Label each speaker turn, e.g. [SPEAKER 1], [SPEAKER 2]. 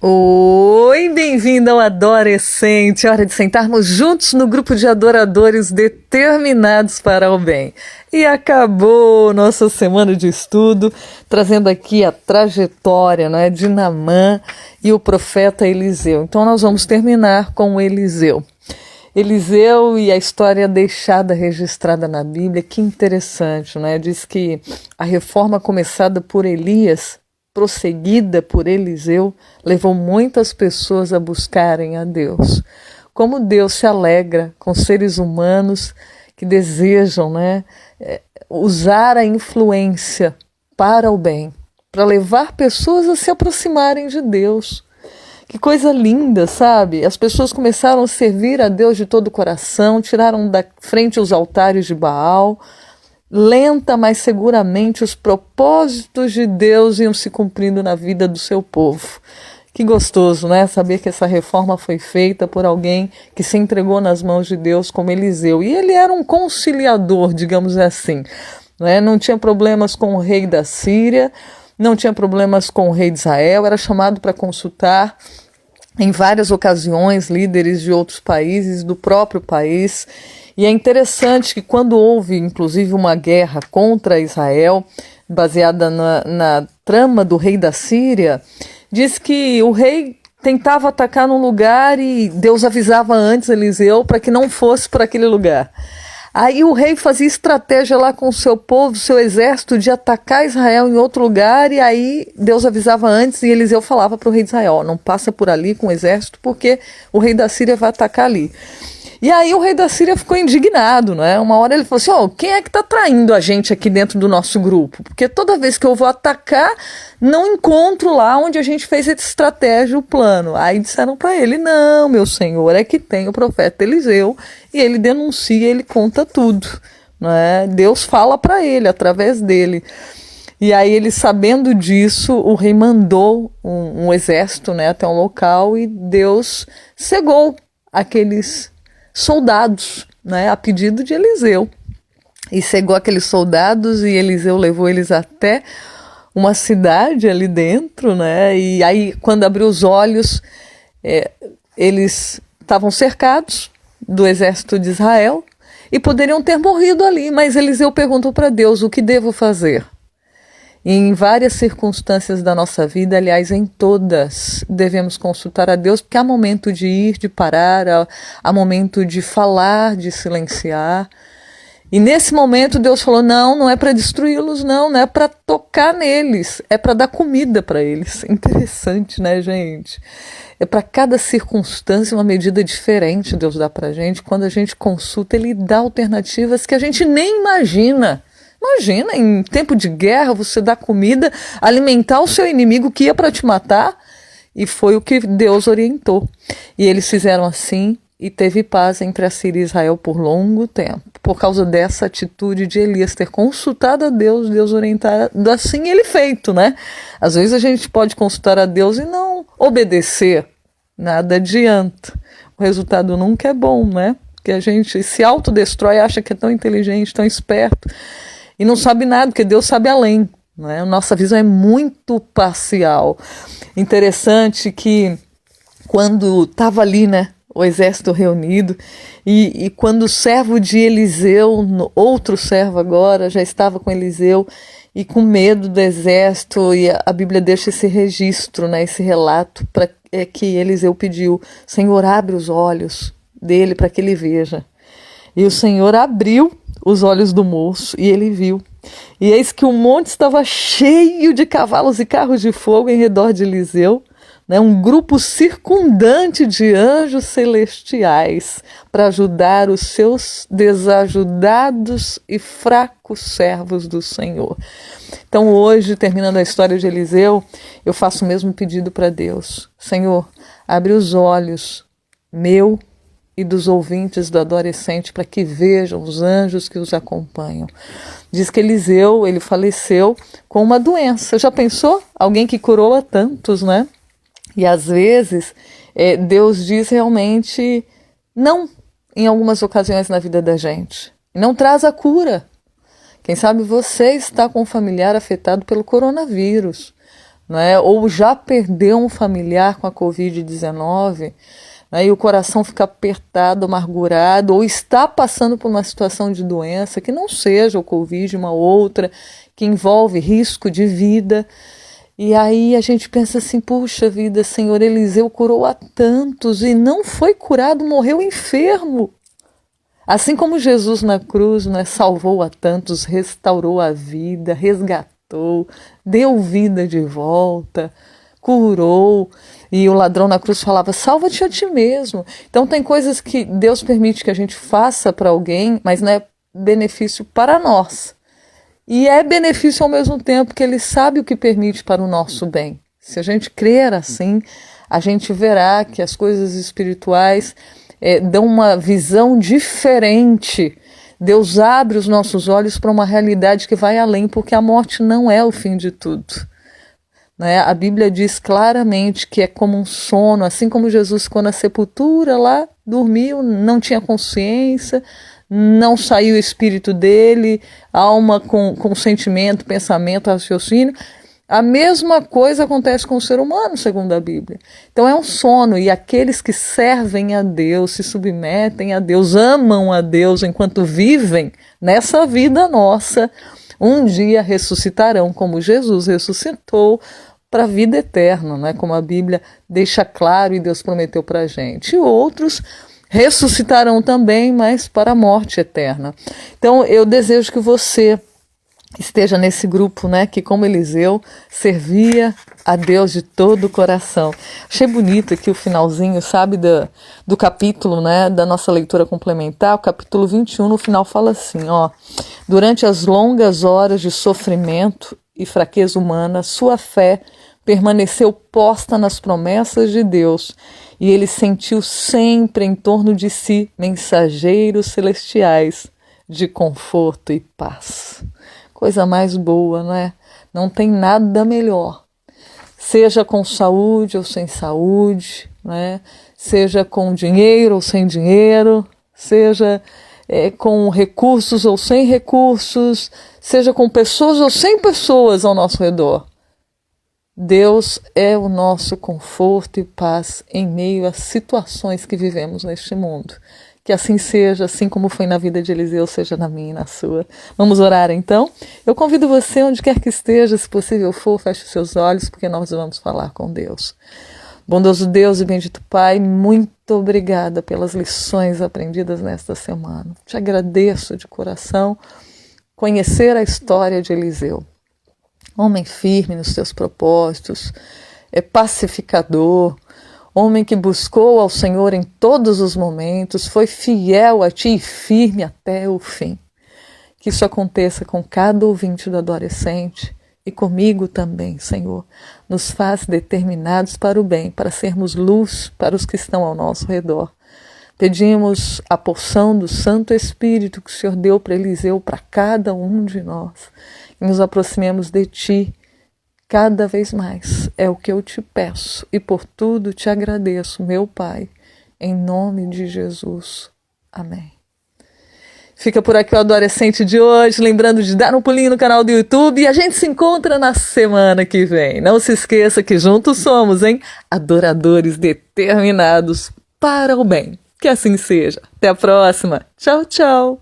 [SPEAKER 1] Oi, bem-vindo ao Adorescente. Hora de sentarmos juntos no grupo de adoradores determinados para o bem. E acabou nossa semana de estudo, trazendo aqui a trajetória, de Naamã e o profeta Eliseu. Então nós vamos terminar com Eliseu. Eliseu e a história deixada registrada na Bíblia, que interessante, Diz que a reforma começada por Elias, prosseguida por Eliseu, levou muitas pessoas a buscarem a Deus. Como Deus se alegra com seres humanos que desejam usar a influência para o bem, para levar pessoas a se aproximarem de Deus. Que coisa linda, sabe? As pessoas começaram a servir a Deus de todo o coração, tiraram da frente os altares de Baal. Lenta, mas seguramente os propósitos de Deus iam se cumprindo na vida do seu povo. Que gostoso, saber que essa reforma foi feita por alguém que se entregou nas mãos de Deus como Eliseu. E ele era um conciliador, digamos assim. Não tinha problemas com o rei da Síria, não tinha problemas com o rei de Israel, era chamado para consultar em várias ocasiões líderes de outros países, do próprio país. E é interessante que quando houve, inclusive, uma guerra contra Israel, baseada na trama do rei da Síria, diz que o rei tentava atacar num lugar e Deus avisava antes Eliseu para que não fosse para aquele lugar. Aí o rei fazia estratégia lá com o seu povo, seu exército, de atacar Israel em outro lugar, e aí Deus avisava antes e Eliseu falava para o rei de Israel: não passa por ali com o exército porque o rei da Síria vai atacar ali. E aí o rei da Síria ficou indignado, Uma hora ele falou assim: quem é que está traindo a gente aqui dentro do nosso grupo? Porque toda vez que eu vou atacar, não encontro lá onde a gente fez essa estratégia, o plano. Aí disseram para ele: não, meu senhor, é que tem o profeta Eliseu, e ele denuncia, ele conta tudo, Deus fala para ele, através dele. E aí ele, sabendo disso, o rei mandou um exército, até um local, e Deus cegou aqueles soldados, a pedido de Eliseu. E cegou aqueles soldados, e Eliseu levou eles até uma cidade ali dentro, E aí, quando abriu os olhos, eles estavam cercados do exército de Israel e poderiam ter morrido ali, mas Eliseu perguntou para Deus: o que devo fazer? E em várias circunstâncias da nossa vida, aliás, em todas, devemos consultar a Deus, porque há momento de ir, de parar, há momento de falar, de silenciar. E nesse momento Deus falou: não é para destruí-los, não é para tocar neles, é para dar comida para eles. Interessante, gente? É para cada circunstância uma medida diferente Deus dá para a gente. Quando a gente consulta, Ele dá alternativas que a gente nem imagina. Imagina, em tempo de guerra, você dar comida, alimentar o seu inimigo que ia para te matar, e foi o que Deus orientou. E eles fizeram assim, e teve paz entre a Síria e Israel por longo tempo, por causa dessa atitude de Elias ter consultado a Deus, Deus orientado assim, ele feito, Às vezes a gente pode consultar a Deus e não obedecer, nada adianta. O resultado nunca é bom, Porque a gente se autodestrói, acha que é tão inteligente, tão esperto, e não sabe nada, porque Deus sabe além, A nossa visão é muito parcial. Interessante que quando estava ali, o exército reunido, e quando o servo de Eliseu, outro servo agora, já estava com Eliseu, e com medo do exército, e a Bíblia deixa esse registro, esse relato, para que Eliseu pediu: Senhor, abre os olhos dele para que ele veja. E o Senhor abriu os olhos do moço, e ele viu. E eis que o monte estava cheio de cavalos e carros de fogo em redor de Eliseu, um grupo circundante de anjos celestiais para ajudar os seus desajudados e fracos servos do Senhor. Então hoje, terminando a história de Eliseu, eu faço o mesmo pedido para Deus: Senhor, abre os olhos meu e dos ouvintes do Adorescente para que vejam os anjos que os acompanham. Diz que Eliseu, ele faleceu com uma doença. Já pensou? Alguém que curou a tantos, E às vezes Deus diz realmente não em algumas ocasiões na vida da gente. E não traz a cura. Quem sabe você está com um familiar afetado pelo coronavírus. né? Ou já perdeu um familiar com a Covid-19, né? E o coração fica apertado, amargurado, ou está passando por uma situação de doença que não seja o Covid, uma outra, que envolve risco de vida. E aí a gente pensa assim, puxa vida, Senhor, Eliseu curou a tantos e não foi curado, morreu enfermo. Assim como Jesus na cruz, né, salvou a tantos, restaurou a vida, resgatou, deu vida de volta, curou. E o ladrão na cruz falava, salva-te a ti mesmo. Então tem coisas que Deus permite que a gente faça para alguém, mas não é benefício para nós. E é benefício ao mesmo tempo que Ele sabe o que permite para o nosso bem. Se a gente crer assim, a gente verá que as coisas espirituais dão uma visão diferente. Deus abre os nossos olhos para uma realidade que vai além, porque a morte não é o fim de tudo. Né? A Bíblia diz claramente que é como um sono, assim como Jesus ficou na sepultura lá, dormiu, não tinha consciência, não saiu o espírito dele, alma com sentimento, pensamento, raciocínio. A mesma coisa acontece com o ser humano, segundo a Bíblia. Então é um sono, e aqueles que servem a Deus, se submetem a Deus, amam a Deus enquanto vivem nessa vida nossa, um dia ressuscitarão como Jesus ressuscitou para a vida eterna, né? Como a Bíblia deixa claro e Deus prometeu para a gente. E outros ressuscitarão também, mas para a morte eterna. Então eu desejo que você esteja nesse grupo, né, que como Eliseu servia a Deus de todo o coração. Achei bonito aqui o finalzinho, sabe, do capítulo, né, da nossa leitura complementar, o capítulo 21, no final fala assim, ó, durante as longas horas de sofrimento e fraqueza humana, sua fé permaneceu posta nas promessas de Deus, e ele sentiu sempre em torno de si mensageiros celestiais de conforto e paz. Coisa mais boa, não é? Não tem nada melhor. Seja com saúde ou sem saúde, né? Seja com dinheiro ou sem dinheiro, seja com recursos ou sem recursos, seja com pessoas ou sem pessoas ao nosso redor. Deus é o nosso conforto e paz em meio às situações que vivemos neste mundo. Que assim seja, assim como foi na vida de Eliseu, seja na minha e na sua. Vamos orar então? Eu convido você, onde quer que esteja, se possível for, feche os seus olhos, porque nós vamos falar com Deus. Bondoso Deus e bendito Pai, muito obrigada pelas lições aprendidas nesta semana. Te agradeço de coração conhecer a história de Eliseu. Homem firme nos seus propósitos, pacificador, homem que buscou ao Senhor em todos os momentos, foi fiel a Ti e firme até o fim. Que isso aconteça com cada ouvinte do Adolescente e comigo também, Senhor. Nos faz determinados para o bem, para sermos luz para os que estão ao nosso redor. Pedimos a porção do Santo Espírito que o Senhor deu para Eliseu, para cada um de nós. Que nos aproximemos de Ti cada vez mais. É o que eu te peço e por tudo te agradeço, meu Pai, em nome de Jesus. Amém. Fica por aqui o Adolescente de hoje, lembrando de dar um pulinho no canal do YouTube e a gente se encontra na semana que vem. Não se esqueça que juntos somos, hein? Adoradores determinados para o bem. Que assim seja. Até a próxima. Tchau, tchau.